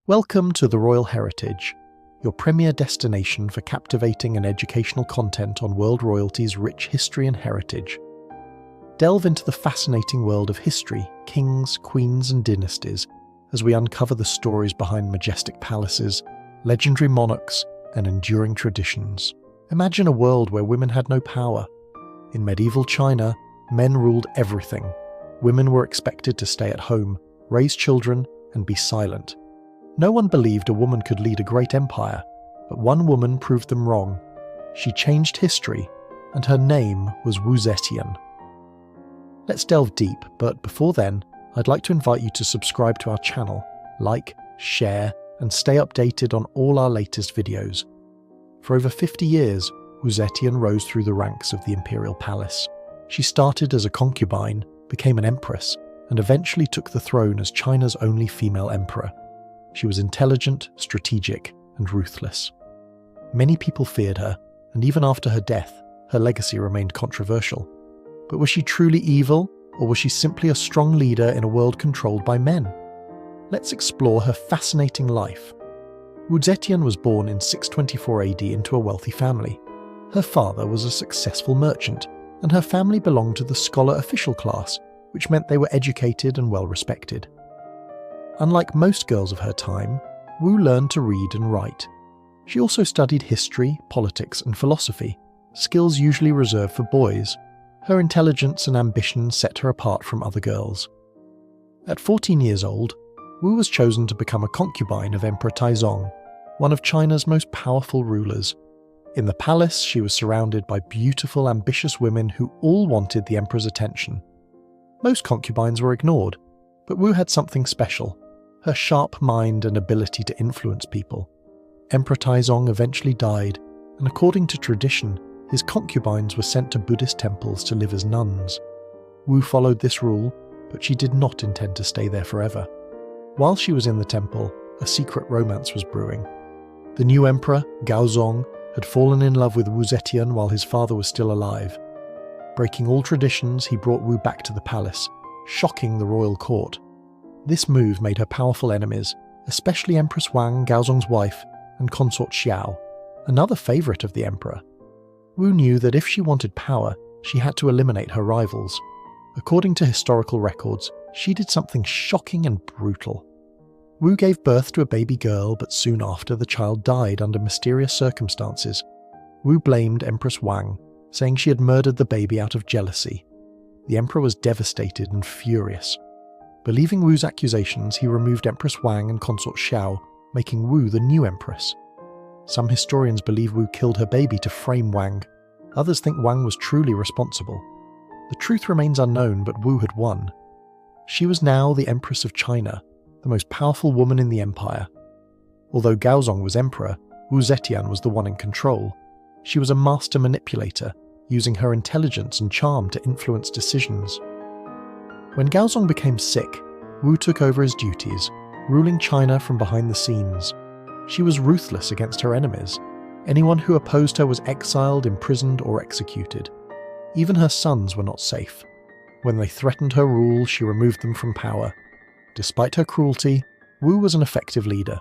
Welcome to The Royal Heritage, your premier destination for captivating and educational content on world royalty's rich history and heritage. Delve into the fascinating world of history, kings, queens, and dynasties as we uncover the stories behind majestic palaces, legendary monarchs, and enduring traditions. Imagine a world where women had no power. In medieval China, men ruled everything. Women were expected to stay at home, raise children, and be silent. No one believed a woman could lead a great empire, but one woman proved them wrong. She changed history, and her name was Wu Zetian. Let's delve deep, but before then, I'd like to invite you to subscribe to our channel, like, share, and stay updated on all our latest videos. For over 50 years, Wu Zetian rose through the ranks of the imperial palace. She started as a concubine, became an empress, and eventually took the throne as China's only female emperor. She was intelligent, strategic, and ruthless. Many people feared her, and even after her death, her legacy remained controversial. But was she truly evil, or was she simply a strong leader in a world controlled by men? Let's explore her fascinating life. Wu Zetian was born in 624 AD into a wealthy family. Her father was a successful merchant, and her family belonged to the scholar official class, which meant they were educated and well respected. Unlike most girls of her time, Wu learned to read and write. She also studied history, politics, and philosophy, skills usually reserved for boys. Her intelligence and ambition set her apart from other girls. At 14 years old, Wu was chosen to become a concubine of Emperor Taizong, one of China's most powerful rulers. In the palace, she was surrounded by beautiful, ambitious women who all wanted the emperor's attention. Most concubines were ignored, but Wu had something special: her sharp mind and ability to influence people. Emperor Taizong eventually died, and according to tradition, his concubines were sent to Buddhist temples to live as nuns. Wu followed this rule, but she did not intend to stay there forever. While she was in the temple, a secret romance was brewing. The new emperor, Gaozong, had fallen in love with Wu Zetian while his father was still alive. Breaking all traditions, he brought Wu back to the palace, shocking the royal court. This move made her powerful enemies, especially Empress Wang, Gaozong's wife, and consort Xiao, another favourite of the emperor. Wu knew that if she wanted power, she had to eliminate her rivals. According to historical records, she did something shocking and brutal. Wu gave birth to a baby girl, but soon after the child died under mysterious circumstances. Wu blamed Empress Wang, saying she had murdered the baby out of jealousy. The emperor was devastated and furious. Believing Wu's accusations, he removed Empress Wang and consort Xiao, making Wu the new empress. Some historians believe Wu killed her baby to frame Wang. Others think Wang was truly responsible. The truth remains unknown, but Wu had won. She was now the Empress of China, the most powerful woman in the empire. Although Gaozong was emperor, Wu Zetian was the one in control. She was a master manipulator, using her intelligence and charm to influence decisions. When Gaozong became sick, Wu took over his duties, ruling China from behind the scenes. She was ruthless against her enemies. Anyone who opposed her was exiled, imprisoned, or executed. Even her sons were not safe. When they threatened her rule, she removed them from power. Despite her cruelty, Wu was an effective leader.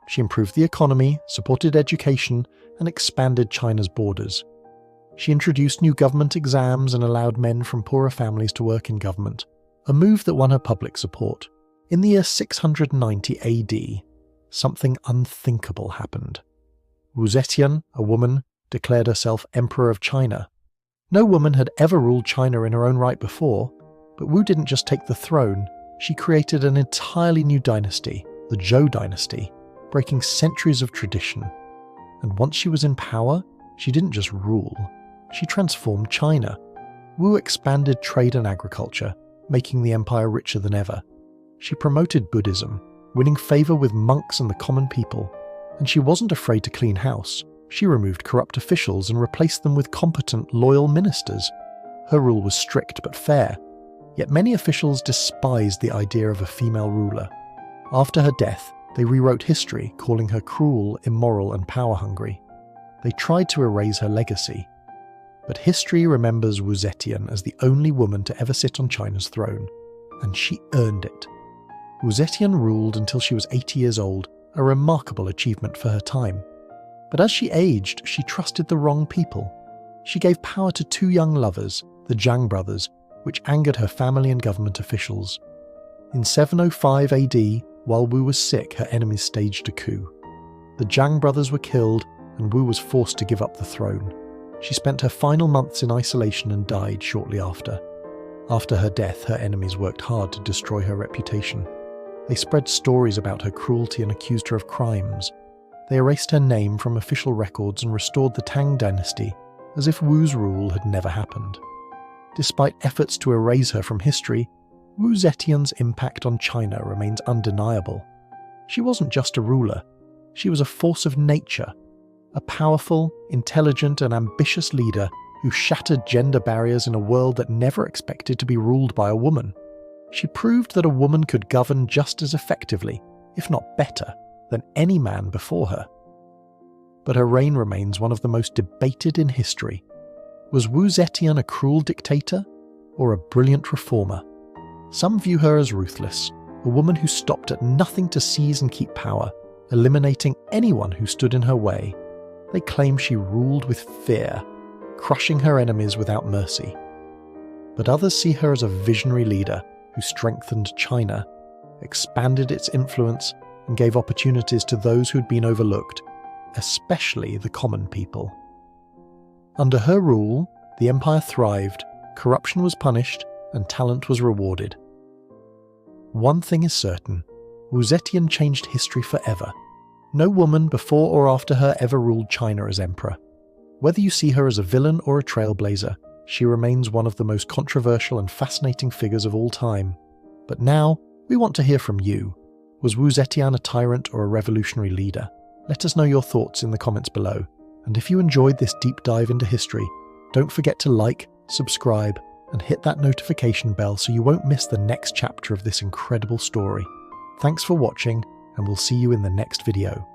She improved the economy, supported education, and expanded China's borders. She introduced new government exams and allowed men from poorer families to work in government, a move that won her public support. In the year 690 AD, something unthinkable happened. Wu Zetian, a woman, declared herself Emperor of China. No woman had ever ruled China in her own right before, but Wu didn't just take the throne, she created an entirely new dynasty, the Zhou dynasty, breaking centuries of tradition. And once she was in power, she didn't just rule, she transformed China. Wu expanded trade and agriculture, making the empire richer than ever. She promoted Buddhism, winning favour with monks and the common people. And she wasn't afraid to clean house. She removed corrupt officials and replaced them with competent, loyal ministers. Her rule was strict but fair, yet many officials despised the idea of a female ruler. After her death, they rewrote history, calling her cruel, immoral, and power-hungry. They tried to erase her legacy. But history remembers Wu Zetian as the only woman to ever sit on China's throne, and she earned it. Wu Zetian ruled until she was 80 years old a remarkable achievement for her time. But as she aged, she trusted the wrong people. She gave power to two young lovers, the Zhang brothers, which angered her family and government officials. In 705 AD, while Wu was sick, her enemies staged a coup. The Zhang brothers were killed, and Wu was forced to give up the throne. She spent her final months in isolation and died shortly after. After her death, her enemies worked hard to destroy her reputation. They spread stories about her cruelty and accused her of crimes. They erased her name from official records and restored the Tang Dynasty, as if Wu's rule had never happened. Despite efforts to erase her from history, Wu Zetian's impact on China remains undeniable. She wasn't just a ruler, she was a force of nature, a powerful, intelligent and ambitious leader who shattered gender barriers in a world that never expected to be ruled by a woman. She proved that a woman could govern just as effectively, if not better, than any man before her. But her reign remains one of the most debated in history. Was Wu Zetian a cruel dictator or a brilliant reformer? Some view her as ruthless, a woman who stopped at nothing to seize and keep power, eliminating anyone who stood in her way. They claim she ruled with fear, crushing her enemies without mercy. But others see her as a visionary leader who strengthened China, expanded its influence, and gave opportunities to those who had been overlooked, especially the common people. Under her rule, the empire thrived, corruption was punished, and talent was rewarded. One thing is certain, Wu Zetian changed history forever. No woman before or after her ever ruled China as emperor. Whether you see her as a villain or a trailblazer, she remains one of the most controversial and fascinating figures of all time. But now, we want to hear from you. Was Wu Zetian a tyrant or a revolutionary leader? Let us know your thoughts in the comments below. And if you enjoyed this deep dive into history, don't forget to like, subscribe, and hit that notification bell so you won't miss the next chapter of this incredible story. Thanks for watching, and we'll see you in the next video.